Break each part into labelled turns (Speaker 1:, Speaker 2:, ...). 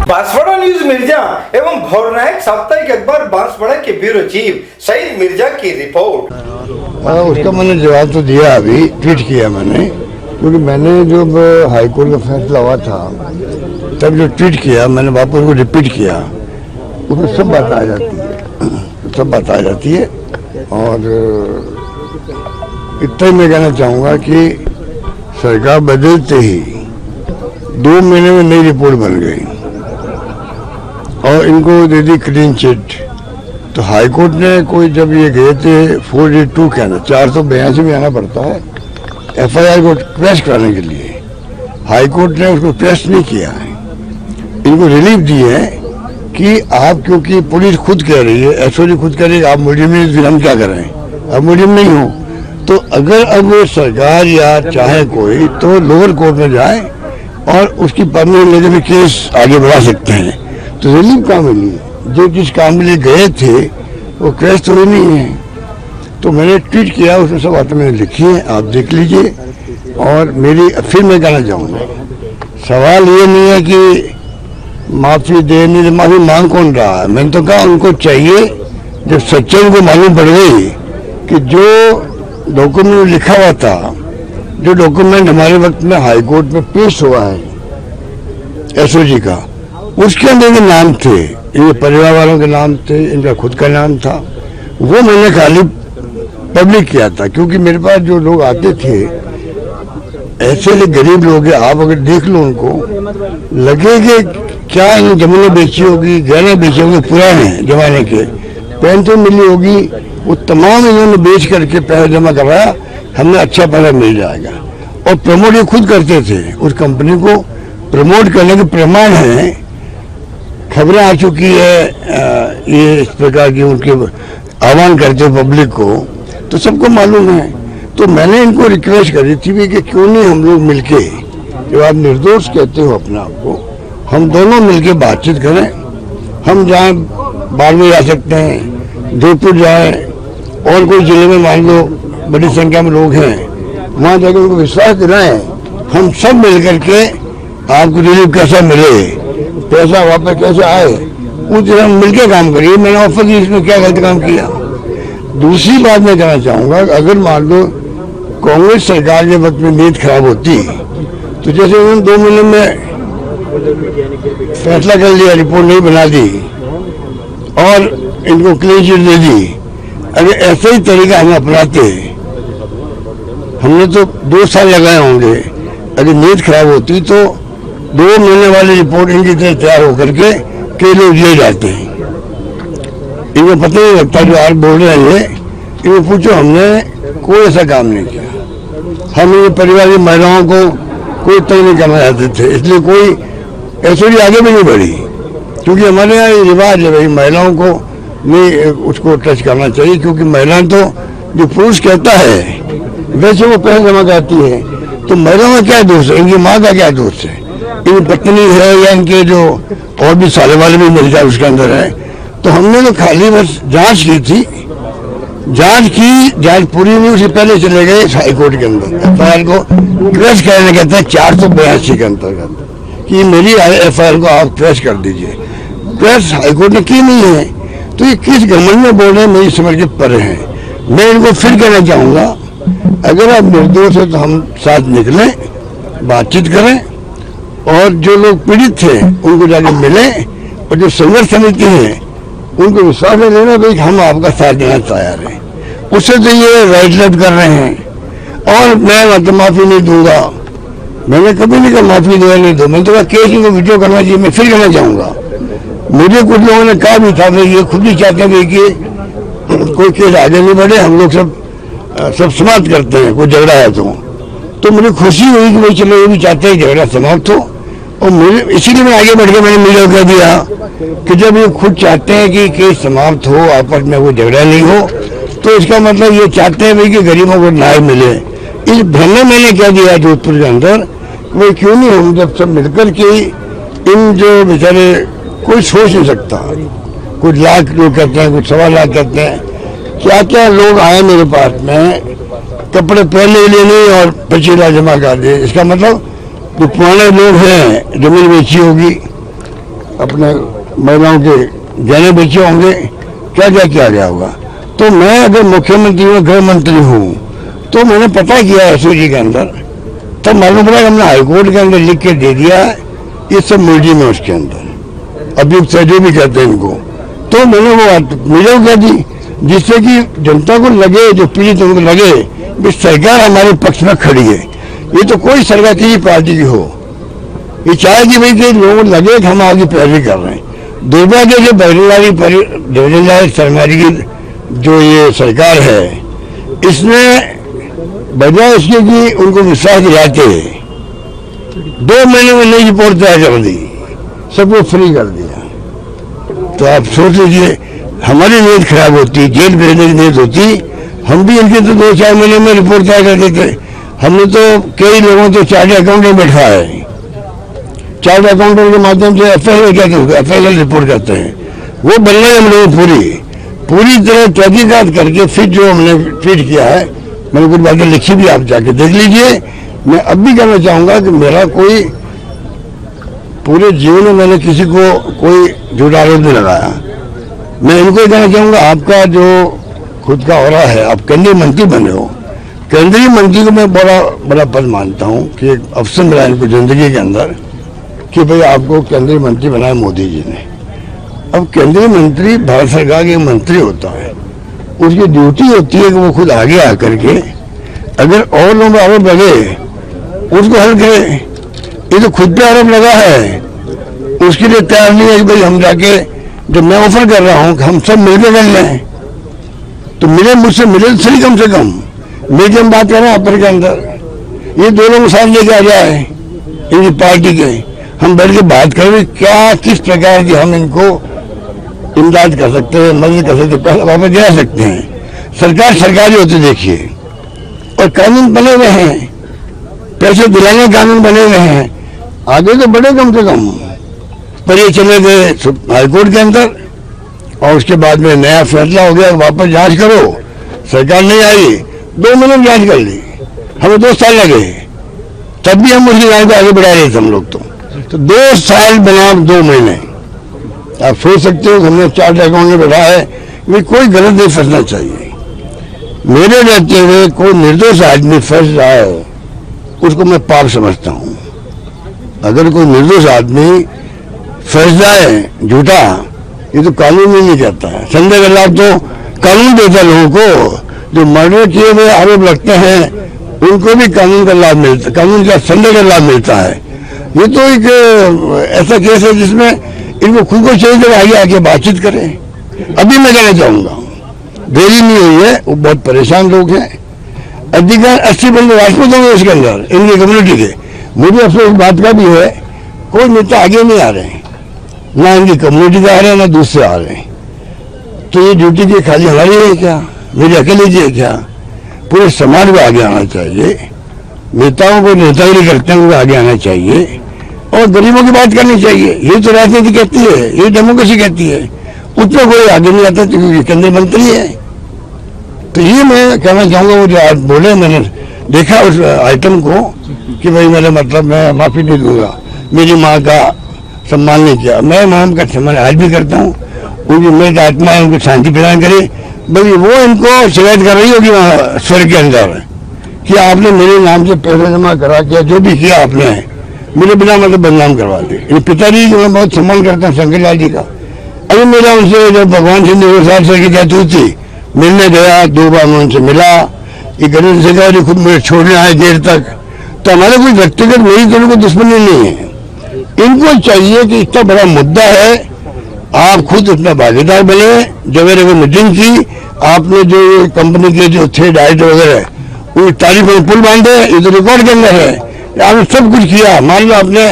Speaker 1: Banswara news Mirza एवं भौरनायक साप्ताहिक अखबार बांसवाड़ा के ब्यूरो चीफ सईद मिर्जा की रिपोर्ट।
Speaker 2: उसका मैंने जवाब तो दिया, अभी ट्वीट किया मैंने, क्योंकि मैंने जब हाईकोर्ट का फैसला हुआ था तब जो ट्वीट किया मैंने वापस उसको रिपीट किया, उसमें सब बात आ जाती है, सब बात आ जाती है। और इतना ही मैं कहना चाहूँगा कि सरकार बदलते ही 2 महीने में नई रिपोर्ट बन गई और इनको दे दी क्लीन चिट। तो हाईकोर्ट ने कोई जब ये गए थे 482 के अंदर 482 में आना पड़ता है एफआईआर को प्रेस कराने के लिए, हाईकोर्ट ने उसको प्रेस नहीं किया है। इनको रिलीफ दी है कि आप, क्योंकि पुलिस खुद कह रही है, एसओजी खुद कह रही है आप मुजरिम नहीं, फिर हम क्या करें, अब मुजरिम नहीं हो। तो अगर अब सरकार या चाहे कोई तो लोअर कोर्ट में जाए और उसकी परमिशन लेने में केस आगे बढ़ा सकते हैं। तो रिलीफ कहाँ मिली, जो जिस काम के लिए गए थे वो केस तो नहीं है। तो मैंने ट्वीट किया, उसमें सब बातें मैंने लिखी है, आप देख लीजिए। और मेरी फिर मैं कहना चाहूँगा, सवाल ये नहीं है कि माफ़ी दे नहीं, माफ़ी मांग कौन रहा है। मैंने तो कहा उनको चाहिए, जब सच्चाई को मालूम पड़ गई कि जो डॉक्यूमेंट लिखा हुआ था, जो डॉक्यूमेंट हमारे वक्त में हाईकोर्ट में पेश हुआ है एसओजी का, उसके अंदर के नाम थे, इनके परिवार वालों के नाम थे, इनका खुद का नाम था, वो मैंने खाली पब्लिक किया था। क्योंकि मेरे पास जो लोग आते थे ऐसे गरीब लोग हैं, आप अगर देख लो उनको लगे कि क्या इन जमीनें बेची होगी, गहने बेचे होंगे पुराने जमाने के, पेंशन मिली होगी, वो तमाम इन्होंने बेच करके पैसा जमा करवाया, हमें अच्छा पैसा मिल जाएगा। और प्रमोट ये खुद करते थे, उस कंपनी को प्रमोट करने के प्रमाण हैं, खबरें आ चुकी है, ये इस प्रकार की उनके आह्वान करते पब्लिक को, तो सबको मालूम है। तो मैंने इनको रिक्वेस्ट करी थी कि क्यों नहीं हम लोग मिलके, जब आप निर्दोष कहते हो अपने आप को, हम दोनों मिलके बातचीत करें। हम जाए बाड़मेर जा सकते हैं, जोधपुर जाए, और कोई जिले में मान लो बड़ी संख्या में लोग हैं, वहाँ जाकर उनको विश्वास दिलाएं, हम सब मिल करके आपको रिलीफ कैसा मिले, पैसा वापस कैसे आए, उस तरह मिलकर काम करिए। मैंने ऑफर की, इसमें क्या गलत काम किया। दूसरी बात मैं कहना चाहूँगा, अगर मान लो कांग्रेस सरकार के वक्त में नीयत खराब होती तो जैसे उन्होंने 2 महीने में फैसला कर लिया, रिपोर्ट नहीं बना दी और इनको क्लीन चिट दे दी, अगर ऐसा ही तरीका हम अपनाते, हमने तो 2 साल लगाए होंगे, अगर नीयत खराब होती तो 2 महीने वाली रिपोर्ट इनकी तरह तैयार होकर के कई लोग ले जाते हैं। इनको पता नहीं लगता, जो आज बोल रहे हैं इनको पूछो, हमने कोई ऐसा काम नहीं किया। हम ये परिवार की महिलाओं को कोई तय नहीं करना चाहते थे, इसलिए कोई एसओजी आगे भी नहीं बढ़ी, क्योंकि हमारे यहाँ ये रिवाज है भाई, महिलाओं को नहीं उसको टच करना चाहिए, क्योंकि महिलाएं तो जो पुरुष कहता है वैसे वो पैसा जमा करती है। तो महिलाओं का क्या दोष है, इनकी माँ का क्या दोष है, इनकी पत्नी है या इनके जो और भी साले वाले भी मिल जाए उसके अंदर है। तो हमने तो खाली बस जांच की थी, जांच पूरी नहीं, उससे पहले चले गए हाईकोर्ट के अंदर एफआईआर को प्रेस करने कहते हैं 482 के अंतर्गत कि मेरी एफआईआर को आप प्रेस कर दीजिए। प्रेस हाईकोर्ट ने की नहीं है, तो ये किस घमंड में बोल रहे हैं, मेरी समझ के परे हैं। मैं इनको फिर कहना चाहूँगा, अगर आप निर्दोष है तो हम साथ निकलें, बातचीत करें, और जो लोग पीड़ित थे उनको जाके मिले, और जो संघर्ष समिति है उनको विश्वास में लेना भाई हम आपका साथ देना तैयार है। उससे तो ये राइट लेफ्ट कर रहे हैं, और मैं माफी नहीं दूंगा, मैंने कभी नहीं कहा माफी दो नहीं दो, मैंने तो कहा केस इनको विड्रॉ करना चाहिए। मैं फिर कहना चाहूँगा, मुझे कुछ लोगों ने कहा भी था भाई ये खुद ही चाहते हैं कि कोई केस आगे नहीं बढ़े, हम लोग सब समाप्त करते हैं, कोई झगड़ा है तो मुझे खुशी हुई कि भाई चलो ये भी चाहते हैं झगड़ा समाप्त हो। और मुझे इसीलिए मैं आगे बढ़ के मैंने मीडिया को कह दिया कि जब ये खुद चाहते हैं कि केस समाप्त हो, आपस में कोई झगड़ा नहीं हो, तो इसका मतलब ये चाहते हैं भाई कि गरीबों को न्याय मिले। इस भ्रम में मैंने कह दिया जोधपुर के अंदर, भाई क्यों नहीं हम जब सब मिलकर के इन जो बेचारे कोई सोच नहीं सकता, कुछ लाख लोग कहते हैं, कुछ 1.25 लाख कहते हैं, क्या क्या लोग आए मेरे पास में, कपड़े पहले ले लिए और 25 लाख जमा कर दिए। इसका मतलब जो पुराने लोग हैं, जमीन बेची होगी, अपने महिलाओं के गहने बेचे होंगे, क्या क्या किया गया होगा। तो मैं अगर मुख्यमंत्री और गृह मंत्री हूँ तो मैंने पता किया एसओजी के अंदर, तब मालूम पड़ा कि हमने हाईकोर्ट के अंदर लिख के दे दिया है ये सब म्यूजियम है उसके अंदर, अभियुक्त जो भी कहते हैं इनको। तो मैंने वो मीडिया को कह दी जिससे कि जनता को लगे, जो पीड़ित उनको लगे कि सरकार हमारे पक्ष में खड़ी है। ये तो कोई सरकार की पार्टी की हो, ये चाहे कि भाई लोगों को लगे कि हम आगे पैरवी कर रहे हैं। दुर्भाग्य से बहरीलाल सरमारी की जो ये सरकार है, इसने बजाय इसके कि उनको विश्वास दिलाते 2 महीने में नई रिपोर्ट तैयार कर दी, सबको फ्री कर दिया। तो आप सोच लीजिए हमारी नीयत खराब होती, जेल भेजने की नीयत होती, हम भी इनके तो 2-4 महीने में रिपोर्ट तैयार कर देते। हमने तो कई लोगों तो चार्टर्ड अकाउंटेंट बैठा है, चार्टर्ड अकाउंटेंट के माध्यम से एफआईएल रिपोर्ट करते हैं, वो बनना है हम लोग पूरी तरह तहकीकात करके फिर जो हमने फीड किया है। मैंने कुछ बातें लिखी भी, आप जाके देख लीजिए। मैं अब भी कहना चाहूँगा कि मेरा कोई पूरे जीवन में मैंने किसी को कोई झूठा आरोप नहीं लगाया। मैं इनको कहना चाहूँगा आपका जो खुद का हो रहा है, आप केंद्रीय मंत्री बने हो, केंद्रीय मंत्री को मैं बड़ा पद मानता हूँ कि एक अवसर मिला इनको जिंदगी के अंदर कि भाई आपको केंद्रीय मंत्री बनाया मोदी जी ने। अब केंद्रीय मंत्री भारत सरकार के मंत्री होता है, उसकी ड्यूटी होती है कि वो खुद आगे आकर के अगर और लोगों पर आरोप लगे उसको हल करे। ये तो खुद पे आरोप लगा है, उसके लिए तैयार नहीं है कि भाई हम जाके, जब मैं ऑफर कर रहा हूँ कि हम सब मिलकर कर लें तो मुझसे मिले तो सही, कम से कम मिलकर हम बात कर रहे हैं अपर के अंदर, ये दोनों को साथ लेके आ जाए इनकी पार्टी के, हम बैठ के बात करें क्या किस प्रकार की हम इनको इमदाद कर सकते हैं, मदद कर सकते हैं, पैसा वापस दिला सकते हैं। सरकार सरकारी होती देखिए, और कानून बने हुए हैं, पैसे दिलाने कानून बने हुए हैं, आगे तो बढ़े कम से कम। पर ये चले गए हाईकोर्ट के अंदर और उसके बाद में नया फैसला हो गया, वापस जांच करो, सरकार नहीं आई, 2 महीने में जांच कर ली, हमें 2 साल लगे, तब भी हम उसकी जांच को आगे बढ़ा रहे थे हम लोग। तो 2 साल बनाम 2 महीने, आप सोच सकते हो हमने चार्टर्ड अकाउंट में बैठा है, कोई गलत नहीं फंसना चाहिए। मेरे रहते हुए कोई निर्दोष आदमी फंस जाए उसको मैं पाप समझता हूँ। अगर कोई निर्दोष आदमी फंस जाए झूठा, ये तो कानून ही नहीं कहता है। संदेह का लाभ तो कानून देता है लोगों को, जो मर्डर किए हुए आरोप लगते हैं उनको भी कानून का लाभ मिलता, कानून का संदेह का लाभ मिलता है। ये तो एक ऐसा केस है जिसमें इनको खुद को चाहिए कि आगे आके बातचीत करें। अभी मैं कहना चाहूंगा देरी नहीं हुई है, वो बहुत परेशान लोग हैं, अधिकार 80 बंदे राजपूत होंगे उसके अंदर, इनकी कम्युनिटी के। मुझे अफसोस इस बात का भी है कोई नेता आगे नहीं आ रहे हैं, ना इनकी कम्युनिटी का आ रहे हैं ना दूसरे आ रहे हैं। तो ये ड्यूटी की खाली हमारी है क्या, मेरी अकेले की है क्या? पूरे समाज को आगे आना चाहिए, नेताओं को नेतागिरी करते हुए आगे आना चाहिए और गरीबों की बात करनी चाहिए। ये तो राजनीति कहती है, ये डेमोक्रेसी कहती है। उसमें कोई आगे नहीं आता क्योंकि केंद्रीय मंत्री है। तो ये मैं कहना चाहूँगा, वो जो आज बोले मैंने देखा उस आइटम को कि भाई मेरे मतलब मैं माफ़ी नहीं दूंगा, मेरी माँ का सम्मान नहीं किया। मैं माँ का सम्मान आज भी करता हूँ, उनकी मृत आत्मा है उनको शांति प्रदान करे। भाई वो इनको शिकायत कर रही होगी वहाँ स्वर्ग के अंदर कि आपने मेरे नाम से पैसे जमा करा किया, जो भी किया आपने मेरे बिना मतलब बदनाम करवा दी। ये पिताजी जो मैं बहुत सम्मान करता हूँ शंकर लाल जी का, अभी मेरा उनसे जब भगवान सिंह साहब सर की डेथ हुई थी मिलने गया, 2 बार मैं उनसे मिला। ये गणेश से कहा खुद मुझे छोड़ने आए देर तक। तो हमारे कोई व्यक्तिगत मेरी दोनों को दुश्मनी नहीं है। इनको चाहिए कि इतना बड़ा मुद्दा है, आप खुद उसमें भागीदार बने। जब मेरे को मीटिंग की, आपने जो कंपनी के जो थे डायरेक्टर वगैरह उनकी तारीफ में पुल बांधे, ये तो रिकॉर्ड के अंदर है। आपने सब कुछ किया, मान लो आपने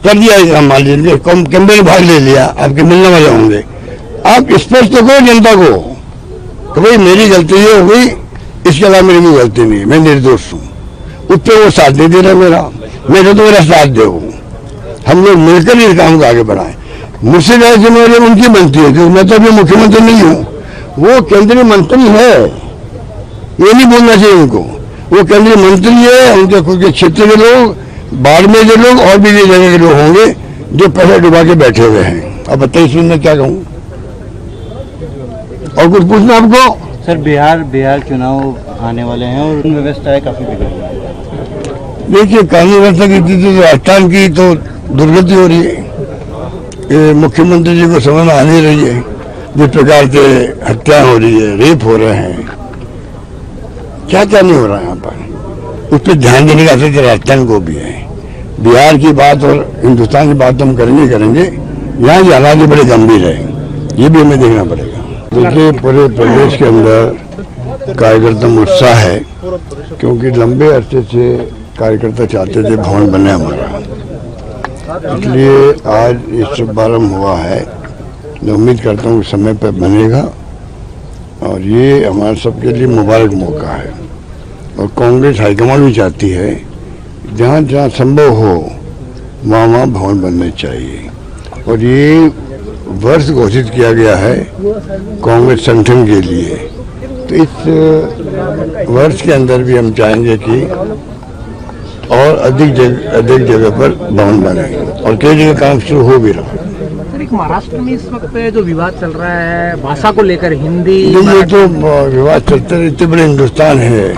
Speaker 2: कर दिया, मान लीजिए कैंपेन में भाग ले लिया, आपके मिलने वाले होंगे। आप स्पष्ट तो करो जनता को तो भाई मेरी गलती ये हो गई, इसके अलावा मेरी कोई गलती नहीं, मैं निर्दोष हूँ। उस पर वो साथ नहीं दे रहा मेरा तो मेरा साथ दे। हम लोग मिलकर इस काम को आगे बढ़ाएं। मुझसे जिम्मेवारी उनकी बनती है क्योंकि मैं तो अभी मुख्यमंत्री नहीं हूँ, वो केंद्रीय मंत्री है, ये नहीं बोलना चाहिए उनको। वो केंद्रीय मंत्री है, उनके खुद के क्षेत्र के लोग, बाड़मेर के लोग और भी जगह के लोग होंगे जो पहले डुबा के बैठे हुए हैं। अब बताइए इसमें मैं क्या कहूँ, और कुछ पूछना आपको?
Speaker 3: सर बिहार चुनाव आने वाले हैं और व्यवस्थाएं काफी बिगड़ रही है।
Speaker 2: देखिए, कानून व्यवस्था की स्थिति तो राजस्थान की तो दुर्गति हो रही है। ये मुख्यमंत्री जी को समझ में आ नहीं रही है। जिस प्रकार से हत्या हो रही है, रेप हो रहे हैं, क्या क्या नहीं हो रहा है यहाँ पर, उस पर ध्यान देने का असर राजस्थान को भी है। बिहार की बात और हिंदुस्तान की बात हम करेंगे यहाँ की हालात बड़े गंभीर है, ये भी हमें देखना पड़ेगा। देखिए, पूरे प्रदेश के अंदर कार्यकर्ता में उत्साह है, क्योंकि लंबे अरसे से कार्यकर्ता चाहते थे भवन बने हमारा, इसलिए आज ये शुभारंभ हुआ है। मैं उम्मीद करता हूँ कि समय पर बनेगा और ये हमारे सबके लिए मुबारक मौका है। और कांग्रेस हाईकमान भी चाहती है जहाँ जहाँ संभव हो वहाँ भवन बनने चाहिए। और ये वर्ष घोषित किया गया है कांग्रेस संगठन के लिए, तो इस वर्ष के अंदर भी हम चाहेंगे कि और अधिक जगह पर भवन बने, और कई जगह काम शुरू हो भी रहा।
Speaker 4: सर, एक महाराष्ट्र में इस वक्त जो विवाद चल रहा है भाषा को लेकर, हिंदी
Speaker 2: ये तो विवाद चलते रहे। इतने बड़े हिंदुस्तान है,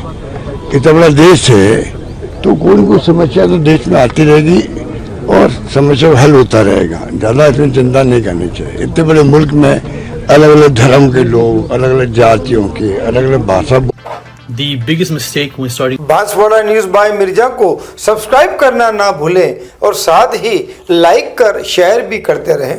Speaker 2: इतना बड़ा देश है, तो कोई न कोई समस्या तो देश में आती रहेगी और समस्या हल होता रहेगा। ज़्यादा इसमें चिंता नहीं करनी चाहिए। इतने बड़े मुल्क में अलग अलग धर्म के लोग, अलग अलग जातियों के, अलग अलग भाषा।
Speaker 5: The biggest mistake when starting
Speaker 1: Banswara news by Mirza को सब्सक्राइब करना ना भूलें और साथ ही लाइक कर शेयर भी करते रहें।